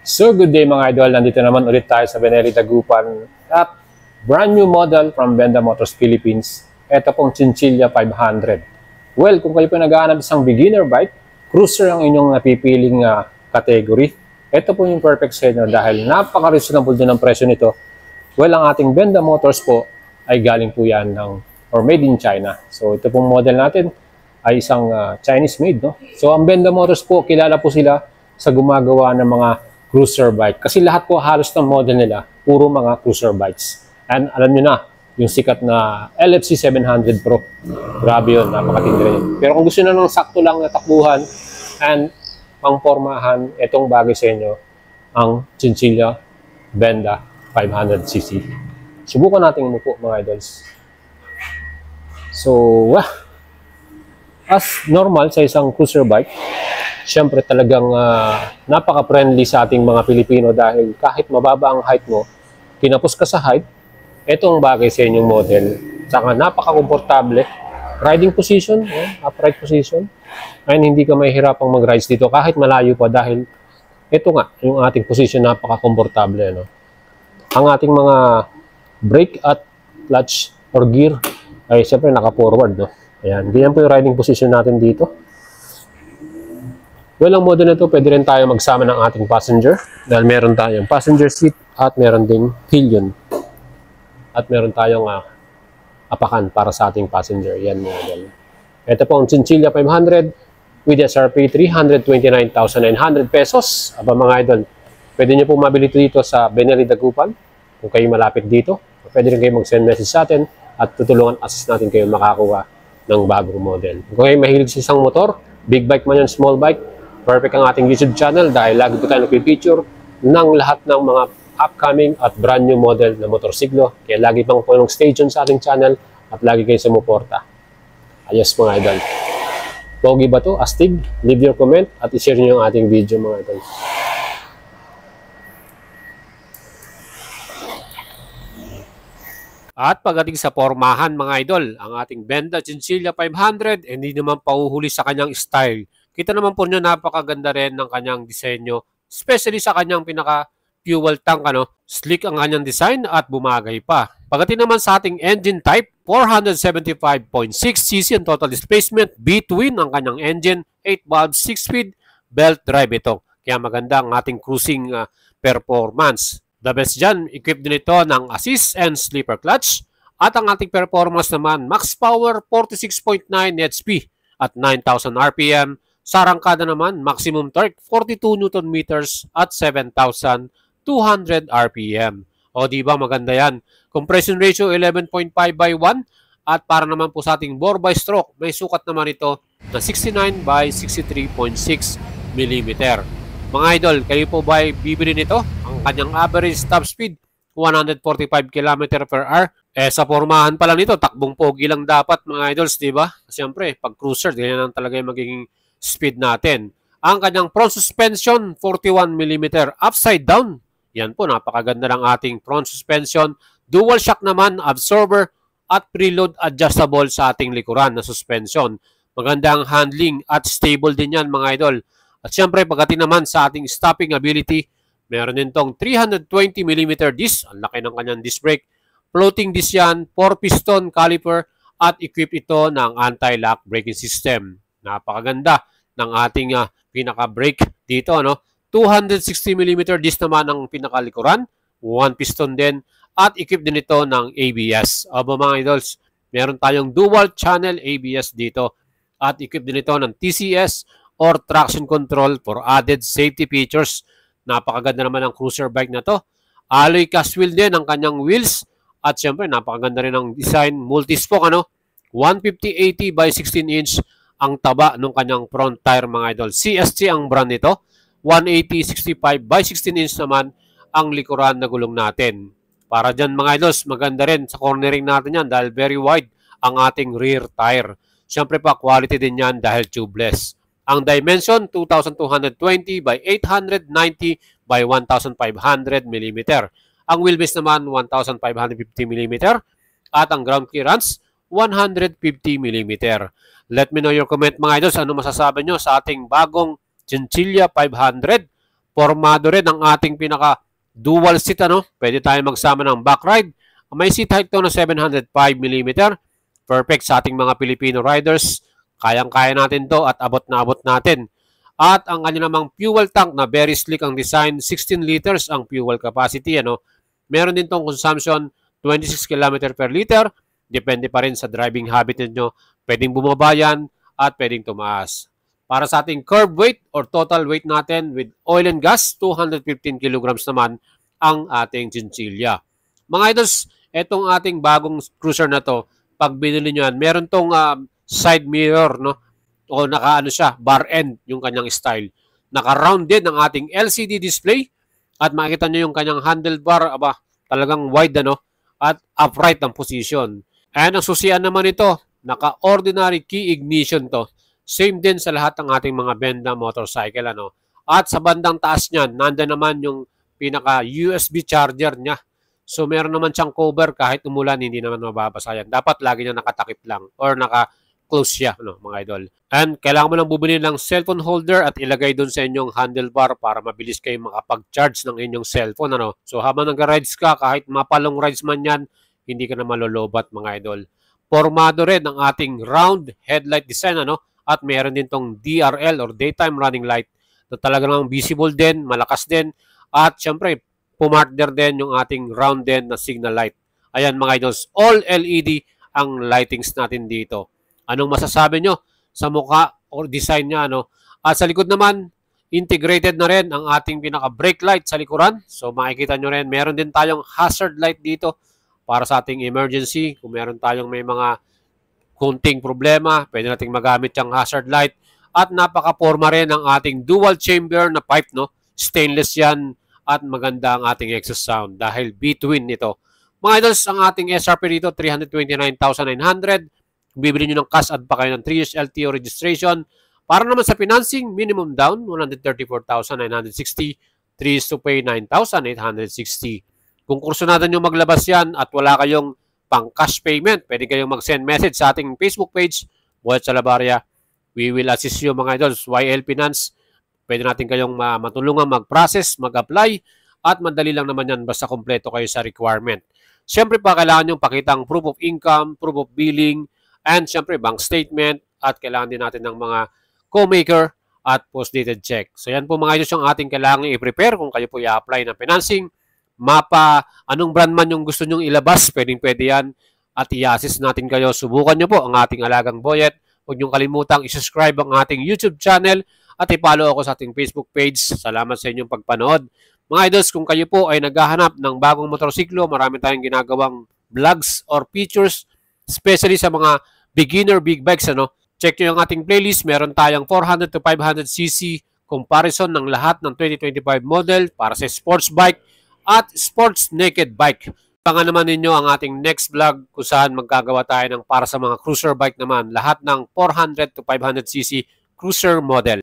So good day mga idol, nandito naman ulit tayo sa Benelli Dagupan at brand new model from Benda Motors Philippines. Ito pong Chinchilla 500. Well, kung kayo po naghahanap isang beginner bike, cruiser ang inyong napipiling category. Ito po yung perfect sa inyo dahil napaka-reasonable din ang presyo nito. Well, ang ating Benda Motors po ay galing po yan or made in China. So ito pong model natin ay isang Chinese made, no? So ang Benda Motors po, kilala po sila sa gumagawa ng mga cruiser bike. Kasi lahat po halos ng model nila, puro mga cruiser bikes. And alam nyo na, yung sikat na LFC 700 Pro. Grabe yun, napakatindi rin. Pero kung gusto nyo ng sakto lang na takbuhan and pangpormahan, itong bagay sa inyo, ang Chinchilla Benda 500cc. Subukan natin umupo mga idols. So, as normal sa isang cruiser bike, siyempre talagang napaka-friendly sa ating mga Pilipino dahil kahit mababa ang height mo, kinapos ka sa height, itong bagay sa inyong model. Saka napaka-komportable. Riding position, upright position. Ayun, hindi ka mahihirapang mag-rides dito kahit malayo pa dahil ito nga, yung ating position napaka-komportable. No? Ang ating mga brake at clutch or gear ay siyempre naka-forward. No? Ayan, ganyan po yung riding position natin dito. Well, ang model na ito, pwede rin tayo magsama ng ating passenger dahil meron tayong passenger seat at meron ding pillion. At meron tayong apakan para sa ating passenger. Yan model. Ito po ang Chinchilla 500 with SRP 329,900 pesos. Aba mga idol, pwede nyo po mabili dito sa Benelli Dagupan kung kayo malapit dito. Pwede rin kayo mag-send message sa atin at tutulungan assist natin kayo makakuha ng bagong model. Kung kayo mahilig sa isang motor, big bike man yan, small bike, perfect ang ating YouTube channel dahil lagi po tayo nag-feature ng lahat ng mga upcoming at brand new model na motorsiklo. Kaya lagi pang po ng stay tuned sa ating channel at lagi kayo sumuporta. Ayos mga idol. Pogi ba to? Astig? Leave your comment at i-share nyo yung ating video mga idol. At pagdating sa pormahan mga idol, ang ating Benda Chinchilla 500 hindi naman pauhuli sa kanyang style. Kita naman po nyo, napakaganda rin ng kanyang disenyo, especially sa kanyang pinaka-fuel tank. Slick ang kanyang design at bumagay pa. Pagdating naman sa ating engine type, 475.6cc ang total displacement, B-twin ang kanyang engine, 8-valve, 6-speed, belt drive ito. Kaya maganda ang ating cruising performance. The best dyan, equipped din ito ng assist and sleeper clutch. At ang ating performance naman, max power 46.9 HP at 9,000 RPM. Sa arangkada naman, maximum torque 42 Nm at 7,200 RPM. O diba maganda yan. Compression ratio 11.5/1 at para naman po sa ating bore by stroke, may sukat naman ito na 69/63.6 mm. Mga idol, kayo po ba bibili nito? Ang kanyang average top speed 145 km/h. Sa pormahan pa lang nito, takbong pogi lang dapat mga idols, diba? Siyempre, pag cruiser, ganyan lang talaga yung magiging speed natin. Ang kanyang front suspension, 41 mm upside down. Yan po, napakaganda ng ating front suspension. Dual shock naman, absorber at preload adjustable sa ating likuran na suspension. Maganda ang handling at stable din yan mga idol. At syempre, pagdating naman sa ating stopping ability, meron din tong 320 mm disc. Ang laki ng kanyang disc brake. Floating disc yan, 4-piston caliper at equip ito ng anti-lock braking system. Napakaganda ng ating pinaka-brake dito. 260 mm disc naman ang pinakalikuran. 1-piston din at equip din ito ng ABS. Aba mga idols, meron tayong dual channel ABS dito at equip din ito ng TCS or traction control for added safety features. Napakaganda naman ang cruiser bike na to. Alloy cast wheel din ang kanyang wheels. At syempre, napakaganda rin ang design. Multi-spoke, 150/80 by 16 inch ang taba ng kanyang front tire, mga idol. CST ang brand nito. 180/65 by 16 inch naman ang likuran na gulong natin. Para dyan, mga idols, maganda rin sa cornering natin yan dahil very wide ang ating rear tire. Syempre pa, quality din yan dahil tubeless. Ang dimension, 2,220 by 890 by 1,500 mm. Ang wheelbase naman, 1,550 mm. At ang ground clearance, 150 mm. Let me know your comment mga idols. Ano masasabi nyo sa ating bagong Chinchilla 500 Formado rin ang ating pinaka dual seat, Pwede tayo magsama ng back ride. May seat height to na 705 mm. Perfect sa ating mga Filipino riders. Kayang-kaya natin to at abot na abot natin. At ang kanya namang fuel tank na very sleek ang design, 16 liters ang fuel capacity, Meron din tong consumption 26 km per liter. Depende pa rin sa driving habit ninyo. Pwedeng bumaba yan at pwedeng tumaas. Para sa ating curb weight or total weight natin with oil and gas, 215 kilograms naman ang ating chinchilla. Mga idols, etong ating bagong cruiser na to, pag binili nyo yan, meron tong side mirror, o naka siya, bar end yung kanyang style. Naka-rounded ang ating LCD display at makikita nyo yung kanyang handlebar, talagang wide, at upright ang position. And ang susian naman ito, naka-ordinary key ignition to. Same din sa lahat ng ating mga Benda motorcycle, At sa bandang taas niyan, nandiyan naman yung pinaka USB charger niya. So meron naman siyang cover kahit umulan, hindi naman mababasa yan. Dapat lagi niya nakatakip lang or naka-close siya, mga idol. And kailangan mo lang bumili ng cellphone holder at ilagay doon sa inyong handlebar para mabilis kayong makapag-charge ng inyong cellphone, So habang nag-rides ka, kahit mapalong rides man yan, hindi ka na malolobat, mga idol. Formado rin ang ating round headlight design, At meron din tong DRL or daytime running light na talagang visible din, malakas din. At syempre, pumartner din yung ating round din na signal light. Ayan mga idols, all LED ang lightings natin dito. Anong masasabi nyo sa mukha or design niya, At sa likod naman, integrated na rin ang ating pinaka-brake light sa likuran. So makikita nyo rin, meron din tayong hazard light dito para sa ating emergency. Kung meron tayong may mga kunting problema, pwede nating magamit yung hazard light. At napaka-forma rin ang ating dual chamber na pipe, Stainless yan at maganda ang ating exhaust sound dahil B-twin ito. Mga idols, ang ating SRP dito, 329,900. Bibili nyo ng cash at pa kayo ng 3 years LTO registration. Para naman sa financing, minimum down, 134,960. 3 years to pay, 9,860. Kung kursunado nyo maglabas yan at wala kayong pang cash payment, pwede kayong mag-send message sa ating Facebook page, Boyet Salabarria. We will assist you mga idols, YL Finance. Pwede natin kayong matulungan mag-process, mag-apply, at madali lang naman yan basta kompleto kayo sa requirement. Siyempre pa, kailangan nyo pakitang proof of income, proof of billing, and siyempre bank statement, at kailangan din natin ng mga co-maker at post-dated check. So yan po mga idols yung ating kailangan i-prepare kung kayo po i-apply ng financing. Mapa, anong brand man yung gusto nyong ilabas, pwede yan at i-assist natin kayo. Subukan nyo po ang ating alagang Boyet. Huwag nyong kalimutang i-subscribe ang ating YouTube channel at i-follow ako sa ating Facebook page. Salamat sa inyong pagpanood. Mga idols, kung kayo po ay naghahanap ng bagong motorsiklo, marami tayong ginagawang vlogs or features, especially sa mga beginner big bikes, Check nyo yung ating playlist. Meron tayong 400 to 500cc comparison ng lahat ng 2025 model para sa sports bike at sports naked bike. Pangan naman ninyo ang ating next vlog kung saan magkagawa tayo ng para sa mga cruiser bike naman. Lahat ng 400 to 500cc cruiser model.